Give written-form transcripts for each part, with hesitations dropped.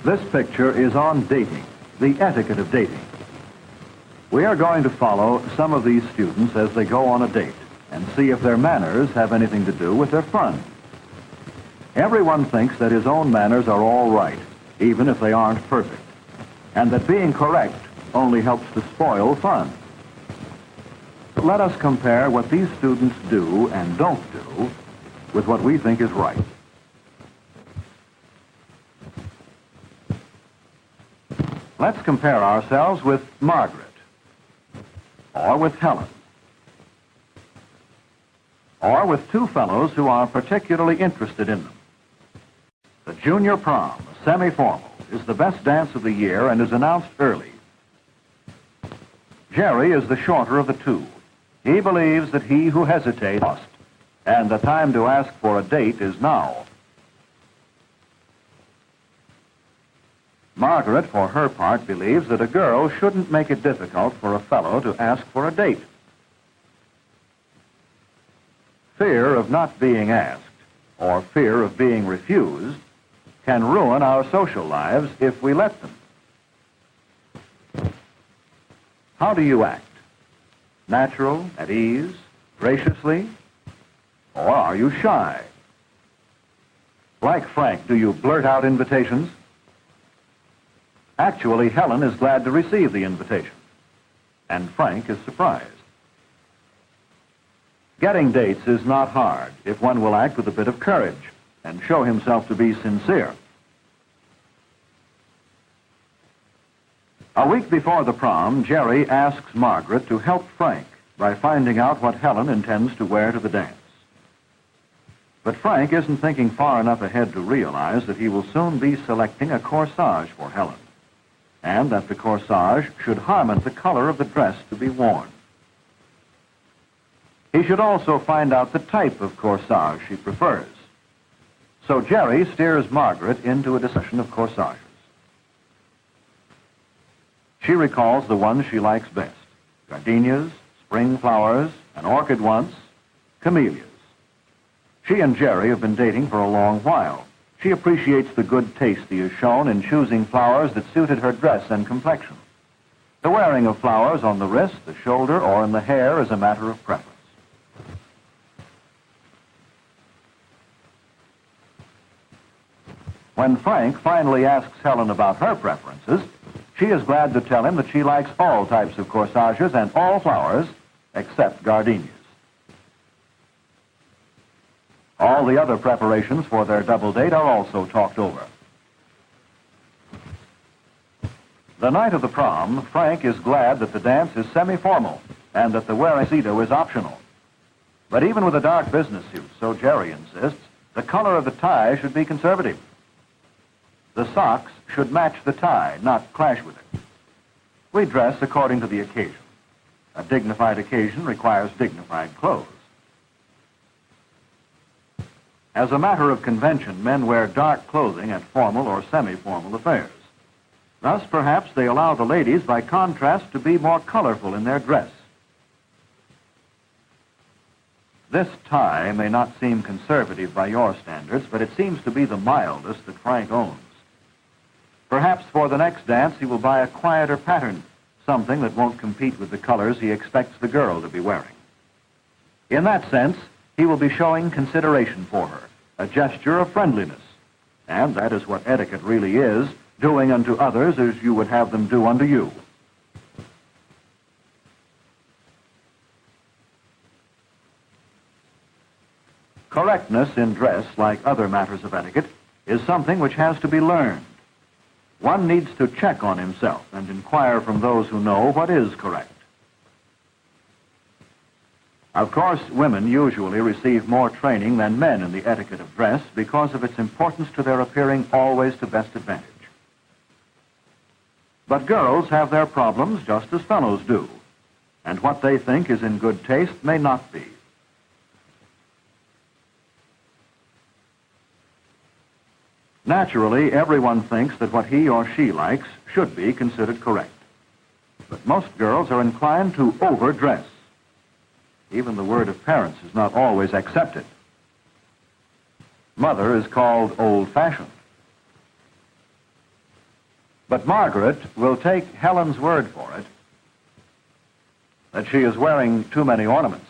This picture is on dating, the etiquette of dating. We are going to follow some of these students as they go on a date and see if their manners have anything to do with their fun. Everyone thinks that his own manners are all right, even if they aren't perfect, and that being correct only helps to spoil fun. Let us compare what these students do and don't do with what we think is right. Let's compare ourselves with Margaret, or with Helen, or with two fellows who are particularly interested in them. The junior prom, a semi-formal, is the best dance of the year and is announced early. Jerry is the shorter of the two. He believes that he who hesitates must, and the time to ask for a date is now. Margaret, for her part, believes that a girl shouldn't make it difficult for a fellow to ask for a date. Fear of not being asked, or fear of being refused, can ruin our social lives if we let them. How do you act? Natural, at ease, graciously? Or are you shy? Like Frank, do you blurt out invitations? Actually, Helen is glad to receive the invitation, and Frank is surprised. Getting dates is not hard if one will act with a bit of courage and show himself to be sincere. A week before the prom, Jerry asks Margaret to help Frank by finding out what Helen intends to wear to the dance. But Frank isn't thinking far enough ahead to realize that he will soon be selecting a corsage for Helen, and that the corsage should harmony the color of the dress to be worn. He should also find out the type of corsage she prefers. So Jerry steers Margaret into a discussion of corsages. She recalls the ones she likes best: gardenias, spring flowers, an orchid once, camellias. She and Jerry have been dating for a long while. She appreciates the good taste he has shown in choosing flowers that suited her dress and complexion. The wearing of flowers on the wrist, the shoulder, or in the hair is a matter of preference. When Frank finally asks Helen about her preferences, she is glad to tell him that she likes all types of corsages and all flowers except gardenias. All the other preparations for their double date are also talked over. The night of the prom, Frank is glad that the dance is semi-formal and that the wearing S.C.O is optional. But even with a dark business suit, so Jerry insists, the color of the tie should be conservative. The socks should match the tie, not clash with it. We dress according to the occasion. A dignified occasion requires dignified clothes. As a matter of convention, men wear dark clothing at formal or semi-formal affairs. Thus, perhaps they allow the ladies, by contrast, to be more colorful in their dress. This tie may not seem conservative by your standards, but it seems to be the mildest that Frank owns. Perhaps for the next dance he will buy a quieter pattern, something that won't compete with the colors he expects the girl to be wearing. In that sense, he will be showing consideration for her, a gesture of friendliness. And that is what etiquette really is, doing unto others as you would have them do unto you. Correctness in dress, like other matters of etiquette, is something which has to be learned. One needs to check on himself and inquire from those who know what is correct. Of course, women usually receive more training than men in the etiquette of dress because of its importance to their appearing always to best advantage. But girls have their problems just as fellows do, and what they think is in good taste may not be. Naturally, everyone thinks that what he or she likes should be considered correct. But most girls are inclined to overdress. Even the word of parents is not always accepted. Mother is called old-fashioned. But Margaret will take Helen's word for it that she is wearing too many ornaments.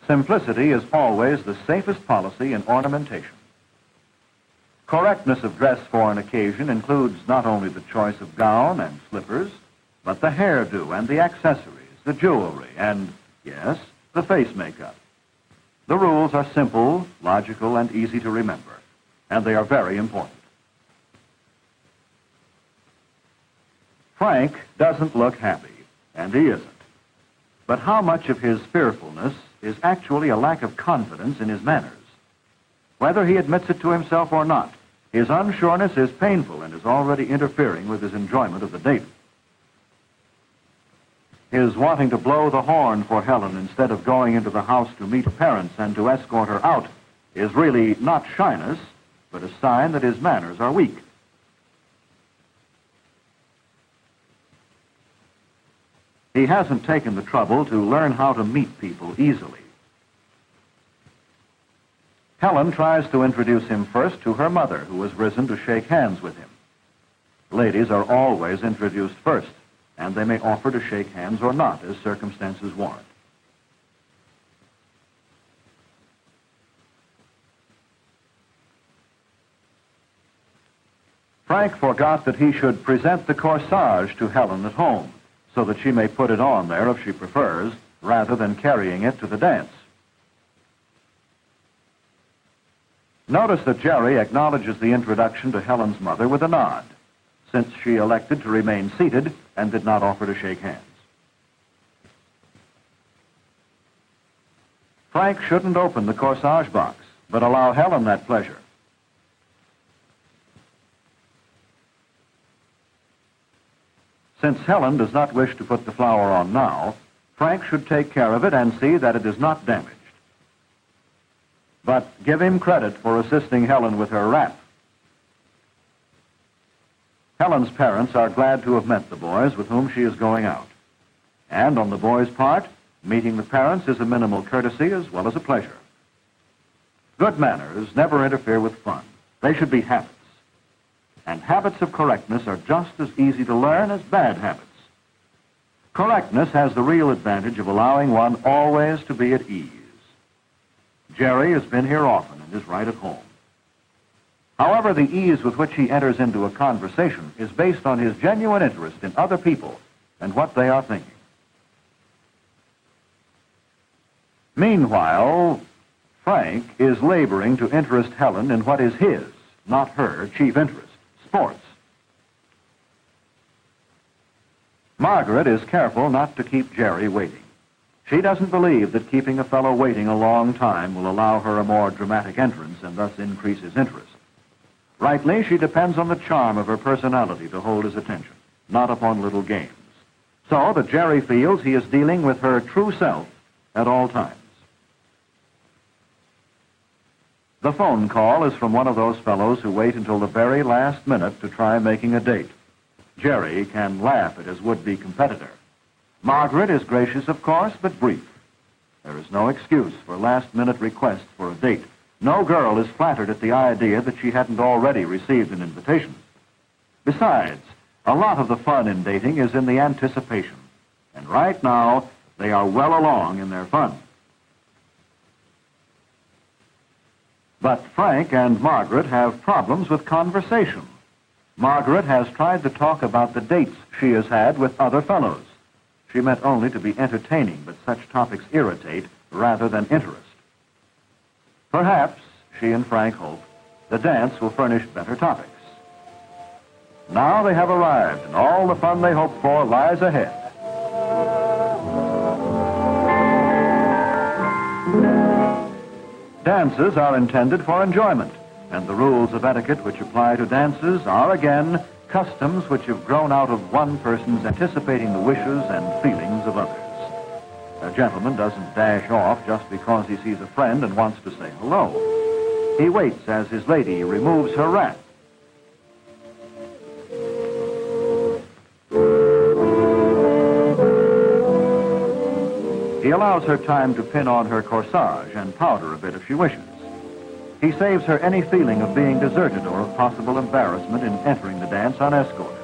Simplicity is always the safest policy in ornamentation. Correctness of dress for an occasion includes not only the choice of gown and slippers, but the hairdo and the accessories, the jewelry, and, yes, the face makeup. The rules are simple, logical, and easy to remember, and they are very important. Frank doesn't look happy, and he isn't. But how much of his fearfulness is actually a lack of confidence in his manners? Whether he admits it to himself or not, his unsureness is painful and is already interfering with his enjoyment of the date. His wanting to blow the horn for Helen instead of going into the house to meet her parents and to escort her out is really not shyness, but a sign that his manners are weak. He hasn't taken the trouble to learn how to meet people easily. Helen tries to introduce him first to her mother, who has risen to shake hands with him. Ladies are always introduced first, and they may offer to shake hands or not, as circumstances warrant. Frank forgot that he should present the corsage to Helen at home, so that she may put it on there if she prefers, rather than carrying it to the dance. Notice that Jerry acknowledges the introduction to Helen's mother with a nod, since she elected to remain seated and did not offer to shake hands. Frank shouldn't open the corsage box, but allow Helen that pleasure. Since Helen does not wish to put the flower on now, Frank should take care of it and see that it is not damaged. But give him credit for assisting Helen with her wrap. Helen's parents are glad to have met the boys with whom she is going out. And on the boys' part, meeting the parents is a minimal courtesy as well as a pleasure. Good manners never interfere with fun. They should be habits. And habits of correctness are just as easy to learn as bad habits. Correctness has the real advantage of allowing one always to be at ease. Jerry has been here often and is right at home. However, the ease with which he enters into a conversation is based on his genuine interest in other people and what they are thinking. Meanwhile, Frank is laboring to interest Helen in what is his, not her, chief interest, sports. Margaret is careful not to keep Jerry waiting. She doesn't believe that keeping a fellow waiting a long time will allow her a more dramatic entrance and thus increase his interest. Rightly, she depends on the charm of her personality to hold his attention, not upon little games. So that Jerry feels he is dealing with her true self at all times. The phone call is from one of those fellows who wait until the very last minute to try making a date. Jerry can laugh at his would-be competitor. Margaret is gracious, of course, but brief. There is no excuse for last-minute requests for a date. No girl is flattered at the idea that she hadn't already received an invitation. Besides, a lot of the fun in dating is in the anticipation. And right now, they are well along in their fun. But Frank and Margaret have problems with conversation. Margaret has tried to talk about the dates she has had with other fellows. She meant only to be entertaining, but such topics irritate rather than interest. Perhaps, she and Frank hope, the dance will furnish better topics. Now they have arrived, and all the fun they hoped for lies ahead. Dances are intended for enjoyment, and the rules of etiquette which apply to dances are, again, customs which have grown out of one person's anticipating the wishes and feelings of others. A gentleman doesn't dash off just because he sees a friend and wants to say hello. He waits as his lady removes her wrap. He allows her time to pin on her corsage and powder a bit if she wishes. He saves her any feeling of being deserted or of possible embarrassment in entering the dance unescorted.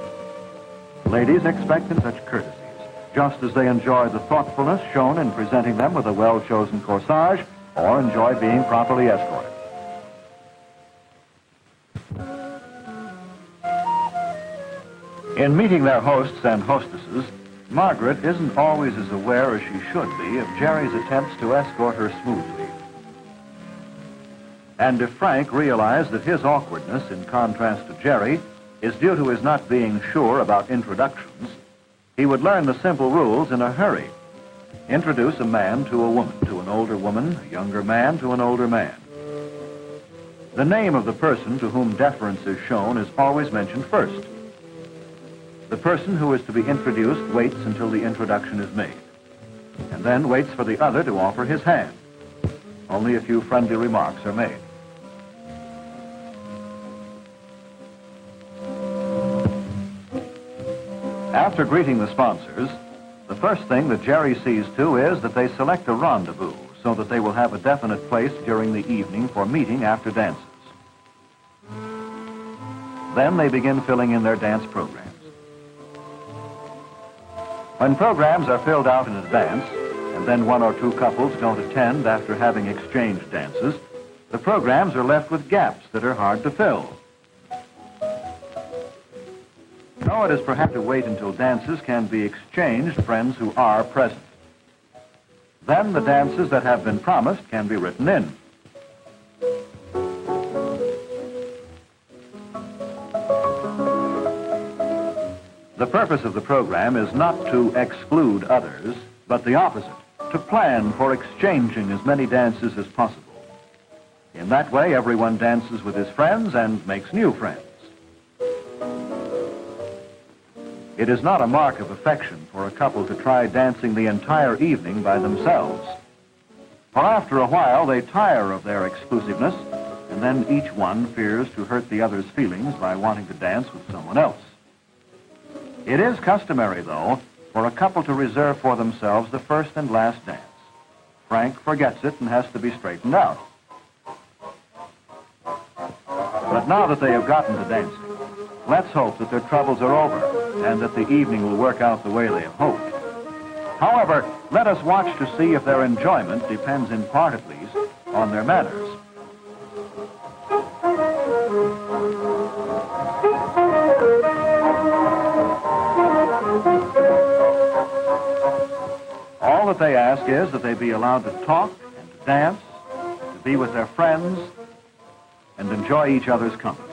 Ladies expect such courtesies, just as they enjoy the thoughtfulness shown in presenting them with a well-chosen corsage or enjoy being properly escorted. In meeting their hosts and hostesses, Margaret isn't always as aware as she should be of Jerry's attempts to escort her smoothly. And if Frank realized that his awkwardness, in contrast to Jerry, is due to his not being sure about introductions, he would learn the simple rules in a hurry. Introduce a man to a woman, to an older woman, a younger man to an older man. The name of the person to whom deference is shown is always mentioned first. The person who is to be introduced waits until the introduction is made, and then waits for the other to offer his hand. Only a few friendly remarks are made. After greeting the sponsors, the first thing that Jerry sees to is that they select a rendezvous so that they will have a definite place during the evening for meeting after dances. Then they begin filling in their dance programs. When programs are filled out in advance, and then one or two couples don't attend after having exchanged dances, the programs are left with gaps that are hard to fill. So it is perhaps to wait until dances can be exchanged, friends who are present. Then the dances that have been promised can be written in. The purpose of the program is not to exclude others, but the opposite, to plan for exchanging as many dances as possible. In that way, everyone dances with his friends and makes new friends. It is not a mark of affection for a couple to try dancing the entire evening by themselves. For after a while, they tire of their exclusiveness, and then each one fears to hurt the other's feelings by wanting to dance with someone else. It is customary, though, for a couple to reserve for themselves the first and last dance. Frank forgets it and has to be straightened out. But now that they have gotten to dancing, let's hope that their troubles are over and that the evening will work out the way they have hoped. However, let us watch to see if their enjoyment depends in part at least on their manners. All that they ask is that they be allowed to talk and to dance, to be with their friends, and enjoy each other's company.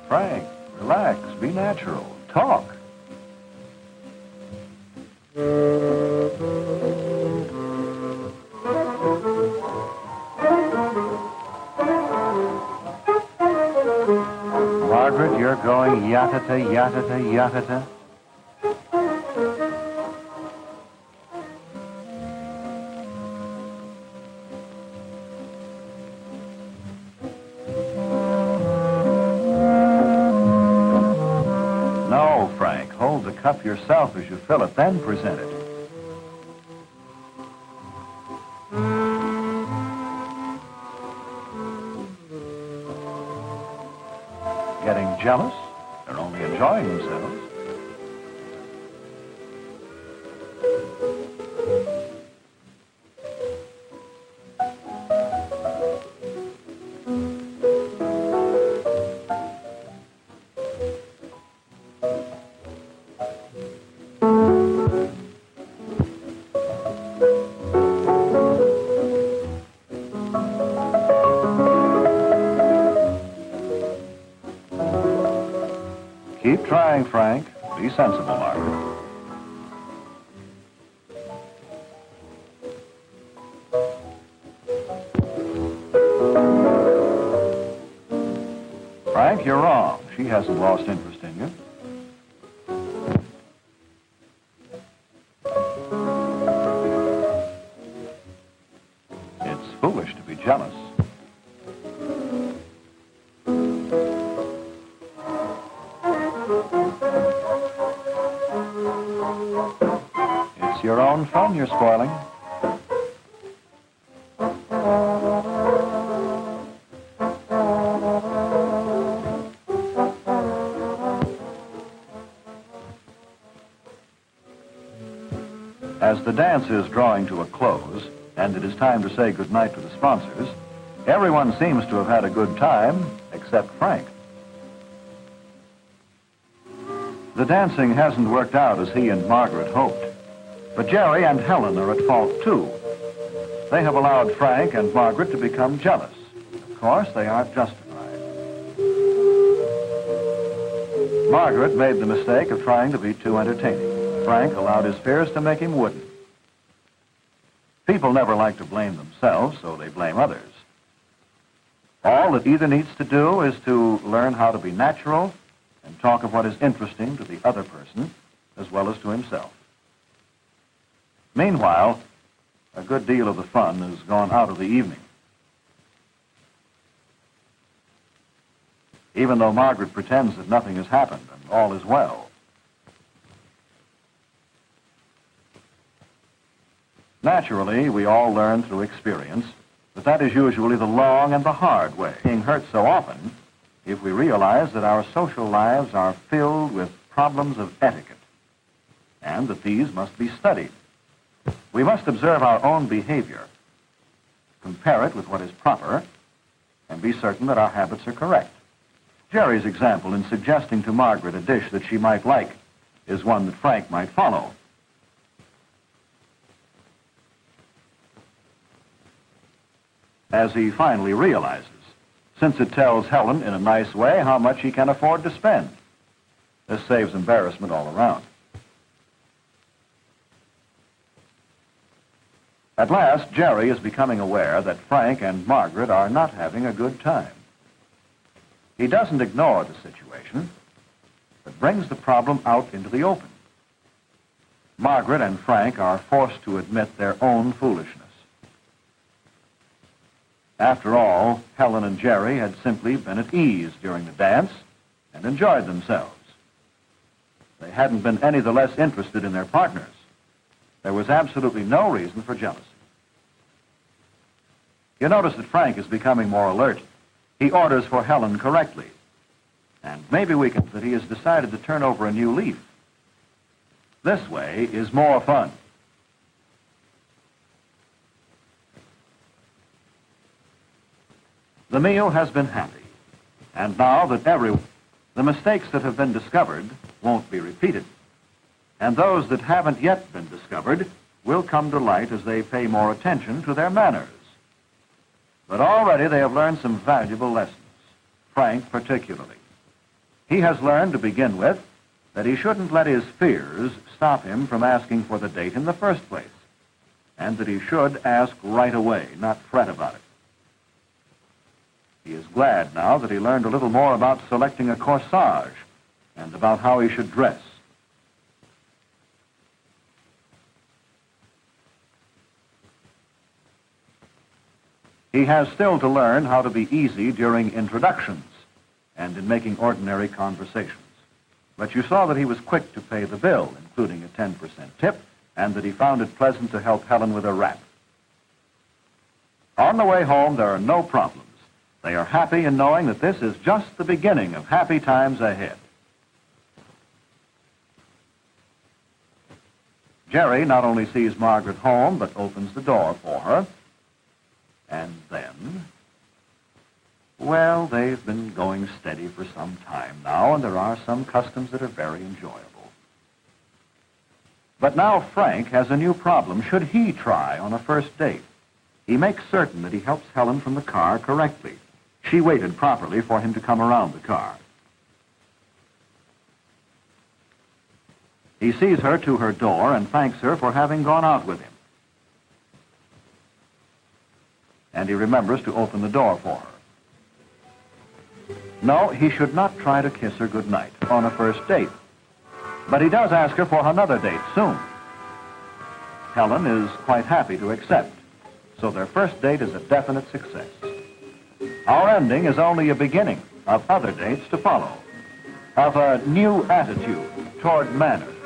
Frank, relax, be natural, talk. Margaret, you're going yatata, yatata, yatata. No, Frank, hold the cup yourself as you fill it, then present it. Getting jealous? They're only enjoying themselves. Keep trying, Frank. Be sensible, Margaret. Frank, you're wrong. She hasn't lost interest in you. It's foolish to be jealous. It's your own fun you're spoiling. As the dance is drawing to a close, and it is time to say goodnight to the sponsors, everyone seems to have had a good time, except Frank. The dancing hasn't worked out as he and Margaret hoped, but Jerry and Helen are at fault, too. They have allowed Frank and Margaret to become jealous. Of course, they aren't justified. Margaret made the mistake of trying to be too entertaining. Frank allowed his fears to make him wooden. People never like to blame themselves, so they blame others. All that either needs to do is to learn how to be natural and talk of what is interesting to the other person as well as to himself. Meanwhile, a good deal of the fun has gone out of the evening. Even though Margaret pretends that nothing has happened and all is well. Naturally, we all learn through experience, but that is usually the long and the hard way. Being hurt so often, if we realize that our social lives are filled with problems of etiquette, and that these must be studied. We must observe our own behavior, compare it with what is proper, and be certain that our habits are correct. Jerry's example in suggesting to Margaret a dish that she might like is one that Frank might follow. As he finally realizes, since it tells Helen in a nice way how much he can afford to spend. This saves embarrassment all around. At last, Jerry is becoming aware that Frank and Margaret are not having a good time. He doesn't ignore the situation, but brings the problem out into the open. Margaret and Frank are forced to admit their own foolishness. After all, Helen and Jerry had simply been at ease during the dance and enjoyed themselves. They hadn't been any the less interested in their partners. There was absolutely no reason for jealousy. You notice that Frank is becoming more alert. He orders for Helen correctly. And maybe we can that he has decided to turn over a new leaf. This way is more fun. The meal has been happy, and now that the mistakes that have been discovered won't be repeated, and those that haven't yet been discovered will come to light as they pay more attention to their manners. But already they have learned some valuable lessons, Frank particularly. He has learned to begin with that he shouldn't let his fears stop him from asking for the date in the first place, and that he should ask right away, not fret about it. He is glad now that he learned a little more about selecting a corsage and about how he should dress. He has still to learn how to be easy during introductions and in making ordinary conversations. But you saw that he was quick to pay the bill, including a 10% tip, and that he found it pleasant to help Helen with a wrap. On the way home, there are no problems. They are happy in knowing that this is just the beginning of happy times ahead. Jerry not only sees Margaret home, but opens the door for her. And then, well, they've been going steady for some time now, and there are some customs that are very enjoyable. But now Frank has a new problem. Should he try on a first date? He makes certain that he helps Helen from the car correctly. She waited properly for him to come around the car. He sees her to her door and thanks her for having gone out with him. And he remembers to open the door for her. No, he should not try to kiss her goodnight on a first date. But he does ask her for another date soon. Helen is quite happy to accept, so their first date is a definite success. Our ending is only a beginning of other dates to follow, of a new attitude toward manners.